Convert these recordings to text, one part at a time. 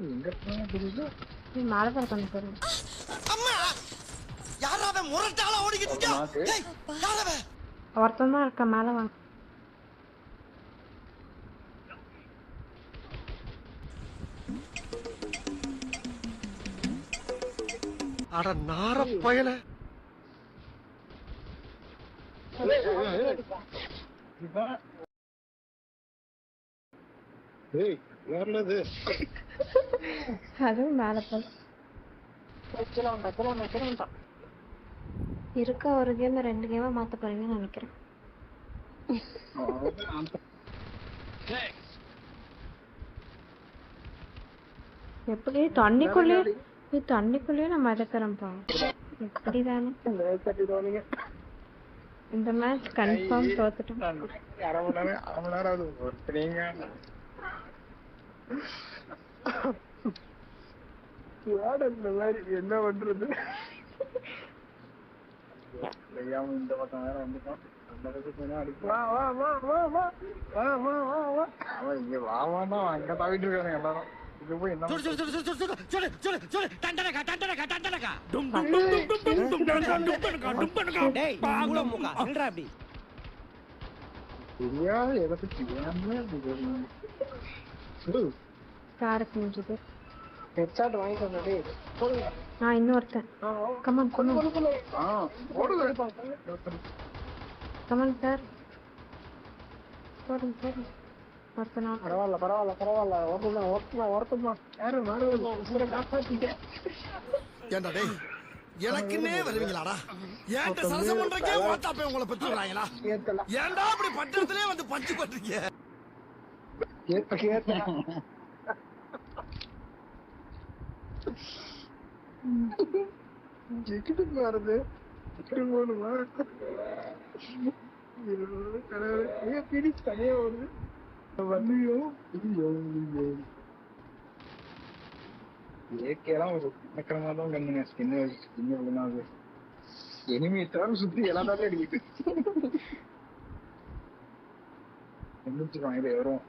எங்க போனா தெரியுது நீ மேல பாரு கொஞ்சம் பாரு. அம்மா யாராவே முரட்டாளா ஓடிக்கிட்டு இருக்கா? டேய் யாராவே? ஒருத்தன் தான் இருக்க மேல வாங்க. அட நார பயல. ஏய் யாரது? அதுவும் மேல பாரு. இருக்க ஒரு கேம் 2 கேமா மாத்த போறீங்கன்னு நினைக்கிறேன். எப்படி தண்ணிக்குள்ளேயே நான் மிதக்கிறேன்ப்பா. எப்படிதானே இந்த மேட்ச் கன்ஃபார்ம் தோத்துட்டோம். அரை மணி நேரம் ஆகுது ஒருத்தரீங்க. இந்த மாதிரி என்ன பண்றது? இந்த பக்கம் வேற வந்துட்டோம். இங்க வாவான்னா அங்க தாவிட்டு இருக்காங்க எல்லாரும். இங்க போய் என்ன தெரியாது எதை பத்தி யாருக்கு முடிஞ்சது? ஹெட்ஷாட் வாங்கிட்டு நான் இன்னொருத்தன். கமான் சார் போடுங்க ஒருத்தனா. பரவாயில்ல ஒருத்தமா யாரு ஏண்டா டேய் எனக்குன்னே வருவீங்களாடா? ஏன்ட்ட சரசம் பண்றக்கே ஓட்டாப்பே உங்களை பெற்றுறாங்களா? ஏன்டா அப்படி பட்டத்திலே வந்து பஞ்சு பண்றீங்க? எக்கிட்டு வருது போகணுமா? பிரிச்சு தனியா வருது. ஏக்கெல்லாம் ஒரு சக்கரமா தான் கண்ணுங்க. ஸ்கின்னு எனிமையை தவிர சுத்தி எல்லாத்தாலே அடிக்கிட்டு எந்திரிச்சுக்கோங்க. இது வரும்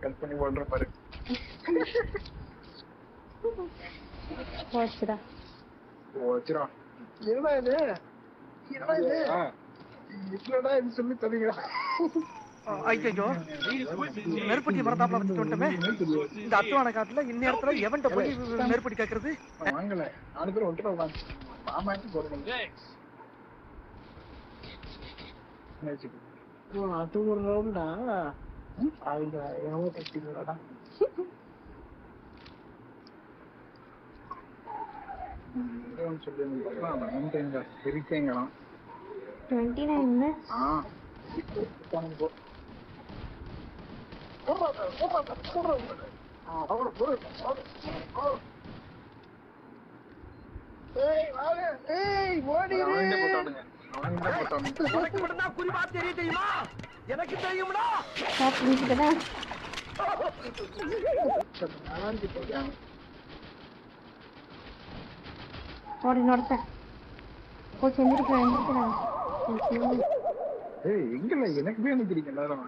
கட் பண்ணி போடுற பாரு. போச்சுடா. என்னடா இது என்னடா இது சொல்லி தரீங்களா? ஐயோ நெருப்பட்டி மரத்தாப்புல வச்சுட்டு வந்துட்டோமே. இந்த அத்துவான காட்டுல இந்நேரத்துல எவன்ட்ட போய் நெருப்பட்டி கேக்குறது? வாங்கல 4 பேர் ஒட்டுற மாமாச்சு போடுங்க. அது ஒரு ரவுண்டா அவங்க எவ்வளோ கட்டிங்களா? சொல்லி பிரிக்கங்களாம் 29 குறிப்பா தெரியுமா? எனக்கு தெரியும்டா. இன்னொருத்தன் போய் செஞ்சிருக்கிறேன். எங்கல்ல எனக்கு போய் நினைக்கிறீங்க எல்லாரும்?